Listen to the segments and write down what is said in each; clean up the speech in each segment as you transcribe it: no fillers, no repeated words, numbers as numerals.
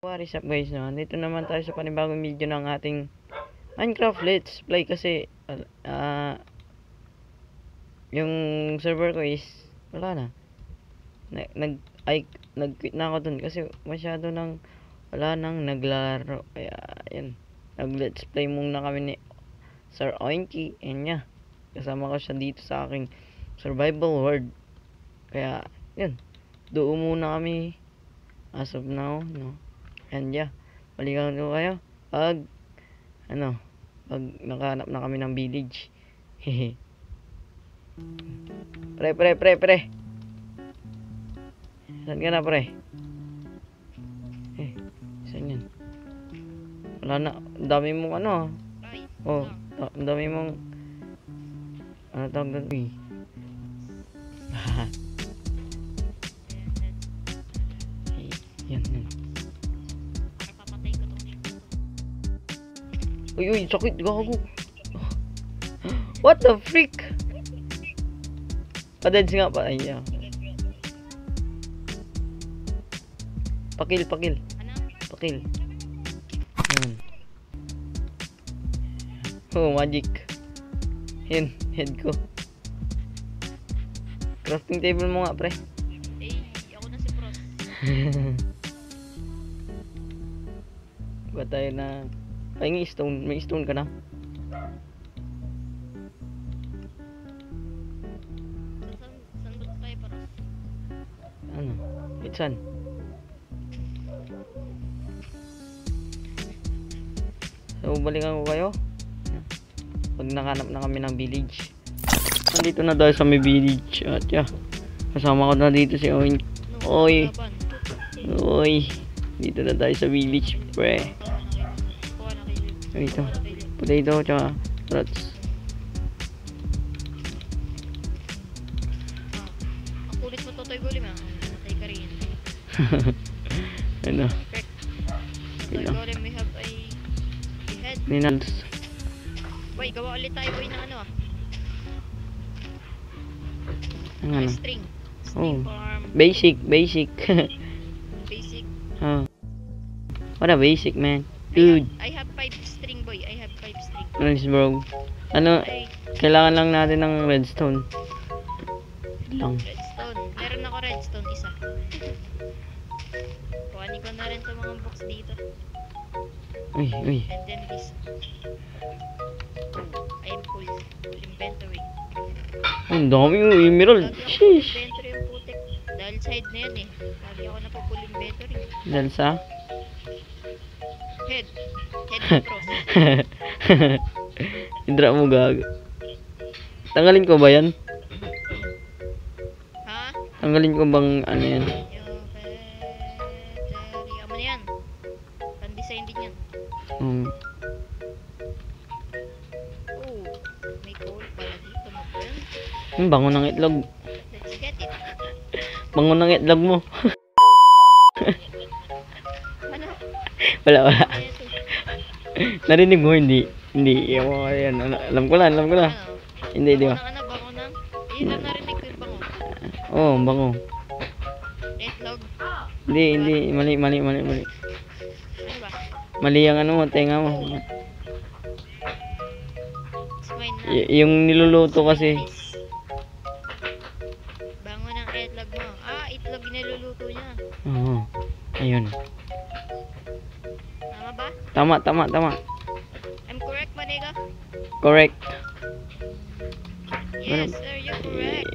What is up guys, no? Dito naman tayo sa panibagong video ng ating Minecraft Let's Play kasi yung server ko is wala na. Nag-quit na ako dun kasi masyado nang wala nang naglalaro. Kaya yan, nag-let's play muna kami ni Sir Oinky and yeah, kasama ko siya dito sa aking survival world. Kaya yan, doon muna kami as of now, no? And yeah, balikan ko kayo pag nakahanap na kami ng village. Hehe. Pre. Saan ka na, pre? Saan yan? Wala na, ang dami mong ang dami mong tawag doon? Yan. Uy, sakit, gago. What the freak? Padeds nga pa. Ay, yeah. Pakil. Yan. Oh, magic. Yan, head ko. Crafting table mo nga, pre. Ako na si Pros. Ba tayo na... Ay, stone. May stone ka na? Saan ba tayo, Pros? Ano? Itsan? So, balikan ko kayo pag nakanap na kami ng village. Nandito na tayo sa may village. At yeah, kasama ko na dito si Oin. Oy. Dito na tayo sa village, pre. Ito, potato tsaka carrots. Ang kulit mo, Totoy Golem, matay ka rin. Ano? Totoy Golem, we have a head. Ninals. Boy, gawa ulit tayo, boy, ng ano Ang ano? String farm. Basic. Basic. What a basic, man. Dude. I have 5 string, boy. I have 5 string. Nice, bro. Ano? Kailangan lang natin ng redstone. Redstone. Meron ako redstone, isa. Kuhanin ko na rin itong mga box dito. Uy. And then this. I am full inventory. Ang dami yung emerald. Lagi ako Sheesh. inventory yung putik. Dahil side na yun eh. Lagi ako na full inventory. Dahil sa? Head na Pros. Indra mo gago. Tanggalin ko ba yan? Ha? Tanggalin ko bang ano yan? Yung battery. Ano na yan? Pan-design din yan. Oh, may coal pala dito. Bango ng itlog. Let's get it. Bango ng itlog mo. Ano? Wala. Ito. Narinig mo, hindi. Yan. Alam ko lang. Ano? Hindi, di ba? Bango ng? Yun lang narinig ko yung bango. Oo, bango. Itlog. Hindi. Mali. Ano ba? Mali ang ano mo, tenga mo. It's mine na. Yung niluluto kasi. Bango ng itlog mo. Itlog niluluto niya. Oo. Ayun. Tama ba? Tama. I'm correct, Maniga? Correct. Yes, sir, you're correct.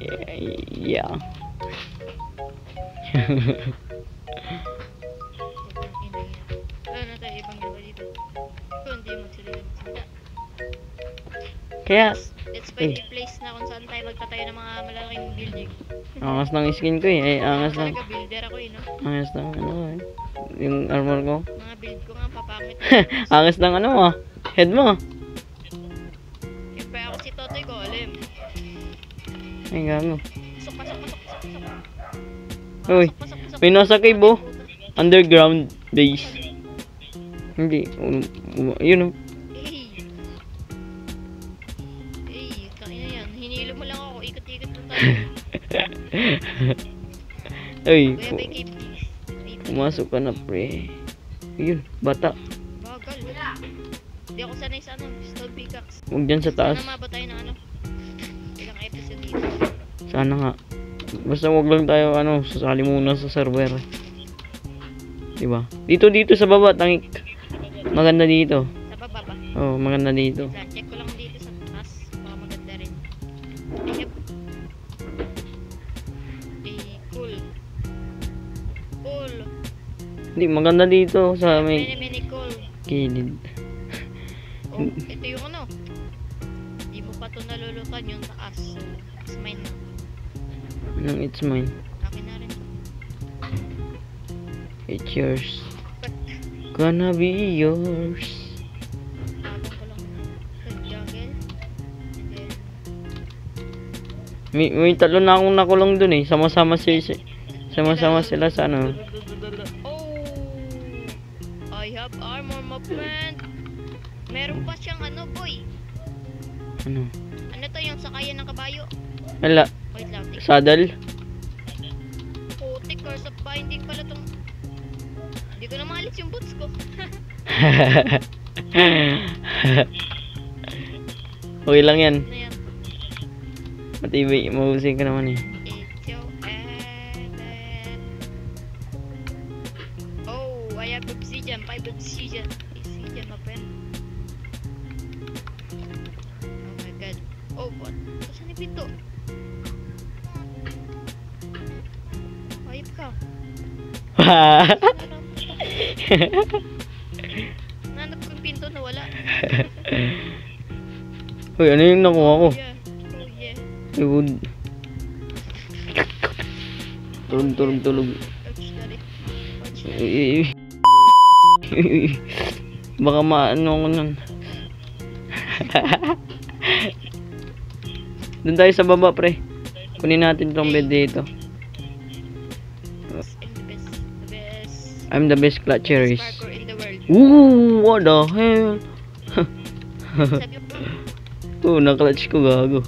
Yeah. Ano tayo ibang gawa dito? Kung hindi magsalita. Kaya, Let's find a place na kung saan tayo magtatayo ng mga malalaking building. angas ng skin ko eh. Angas ng, Talaga builder ako no? angas ng ano eh. Yung armor ko. Mga build ko nga papangit. Angas ng ano mo. Head mo. Siyempre ako si Totoy Golem. Ay, gago. Pasok. Uy, may nasa cave oh. Underground base. Hindi. Yun oh. Kaya yan. Hinilo mo lang ako. Ikot-ikot mo tayo. Ay, Kuya, may cave please. pumasok ka na, pre. Yun, bata. Bagal. Hindi ako sanay sa ano, stone pickaxe. Huwag dyan sa taas. Sana mabot tayo ng ano, ilang episode dito. Sana nga. Basta wag lang tayo sasali muna sa server. Diba? Dito sa baba, tangik. Maganda dito. Sa baba ba? Oh, maganda dito. Check ko lang dito sa taas. Baka maganda rin. Ayep. Cool. Cool. Hindi, maganda dito sa may Many cool. gilid. Oh, ito yung ano. Hindi mo pa ito nalulutan yung taas. So, it's mine na. Anong it's mine? Akin na rin. It's yours. Gonna be yours. Habang ko lang sa jungle. And then, May talo na akong nakulong dun eh. Sama-sama sila sa ano. oh! I have armor, my friend. Meron pa siyang ano, boy. Ano? Ano to yung sakayan ng kabayo? Wala. Wait lang. Saddle? Putik or sa binding pala tong... Hindi ko na maalis yung boots ko. Okay lang yan. Ano yan? Matibay. Mahusay ka naman eh. It's your heaven. Oh, I have obsidian. 5 obsidian. Obsidian, my friend. Oh my god. Oh, what? Saan yung pinto? Ayip ka. Nanap ko yung pinto na wala. Uy, ano yung nakuha ko? Yeah. Oh yeah. Ay, wood. Tulog. Ouch, sorry. Ouch. Baka maano ko nun. Doon tayo sa baba, pre. Kunin natin tong bed dito. I'm the best. The best. I'm the best clutcherist. Parkour in the world. Ooh, what the hell? Sabi ko, Na-clutch ko, gago.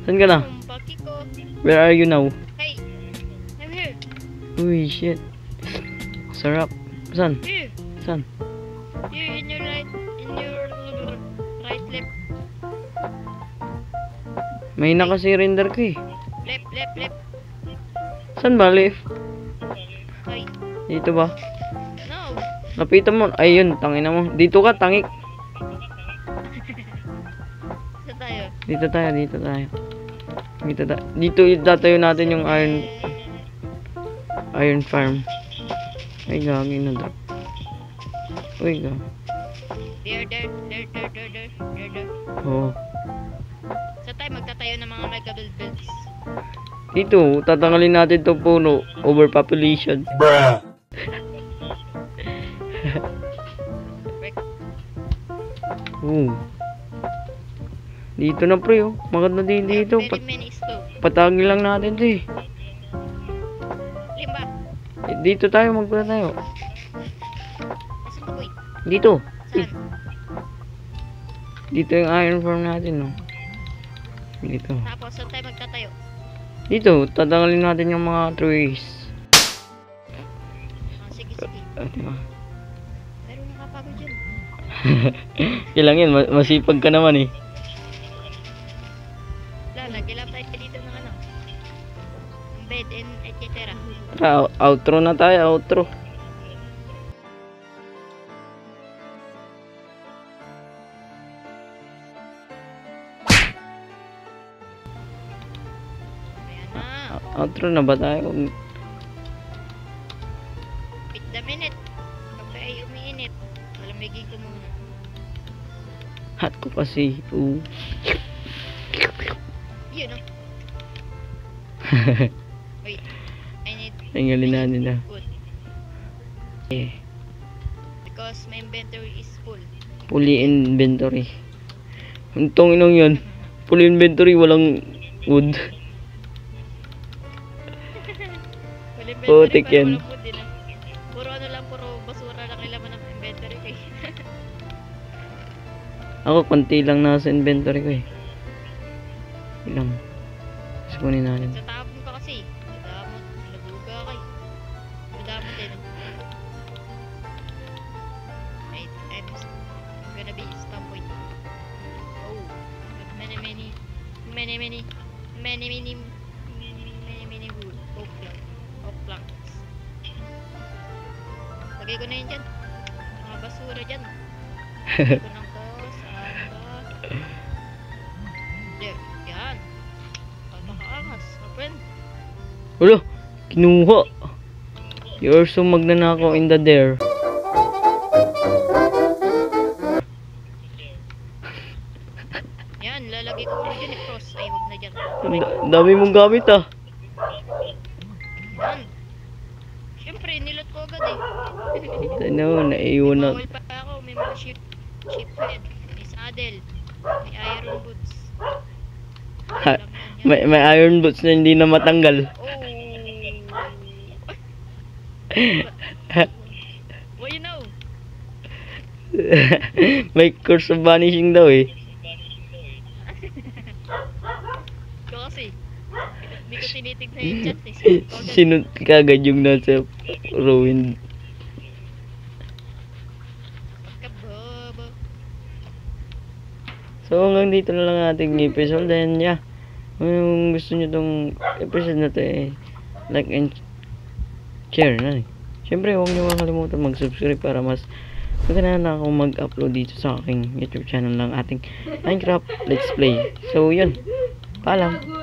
Saan ka na? Baki ko. Where are you now? Hey, I'm here. Uy, shit. Sarap. Saan? Here. Saan? Here in your right left. May naka-surrender ko eh. Left. Saan ba, left? Hey. Dito ba? No. Lapitan mo. Ayun, tangina mo. Dito ka, tangik. Saan tayo? Dito tayo. Dito itatayo natin yung iron farm. Ay, gagi na drop. Uy, gagi. There. Oo. Saan tayo magtatayo ng mga mega builds? Dito, tatanggalin natin itong puno. Overpopulation. Bruh. Dito na pre, oh. Maganda din dito. Very many slope. Patagin lang natin ito eh. Limba. Dito tayo, magpunta tayo. Asan ka, boy? Dito. Saan? Dito yung iron farm natin, no. Dito. Tapos, saan tayo magtatayo? Dito, tatanggalin natin yung mga trees. Sige. Diba? Pero nakapagod yun. Kailang yan, masipag ka naman eh. Lagyan tayo dito ng ano. Bed and etc. Outro na tayo, outro. Ayan na. Outro na ba tayo? Wait the minute. Kape ay umiinit. Malamigin ko muna. Hot ko kasi. Yun oh. Wait. I need Tinggalin natin na. wood. Eh, Because my inventory is full. fully inventory. Itong inong yun. Full inventory, walang wood. Full inventory Putik pero yan. walang wood din ah. Puro ano lang, puro basura lang yung laman ng inventory ko eh. Ako, konti lang nasa inventory ko eh. Ilang. Gusto kunin natin. Sa tapon ka kasi. Madamot. Laduga kay. Madamot din. many, many, many, many, many, many wood. Oak planks. Lagay ko na yun dyan. Mga basura dyan. Lagay ko ng to. Saan ba? There. Yan. Pagpakaangas. My friend. Ulo, kinuha. You're so magnanakaw in the dare. Yan. Lalagay ko ulit dyan. Cross. Ay, huwag na dyan. Dami mong gamit ah. Yan. Siyempre, nilot ko agad eh. Ano, naiwan na. Bawal pa ako. May mga ship head. May saddle. May iron boots. Ha, may iron boots na hindi na matanggal. Oh. What you know? May course of vanishing daw eh. Ito kasi. Hindi ko tinitignan yung chat eh. Sinunod kagad yung nasa ruined. Pagkabobo. So hanggang dito na lang ating episode. Then yeah, kung gusto nyo tong episode na to eh, like and share na eh. Siyempre huwag nyo makalimutan mag-subscribe para mas maganda na ako mag-upload dito sa aking YouTube channel ng ating Minecraft Let's Play. So yun, paalam.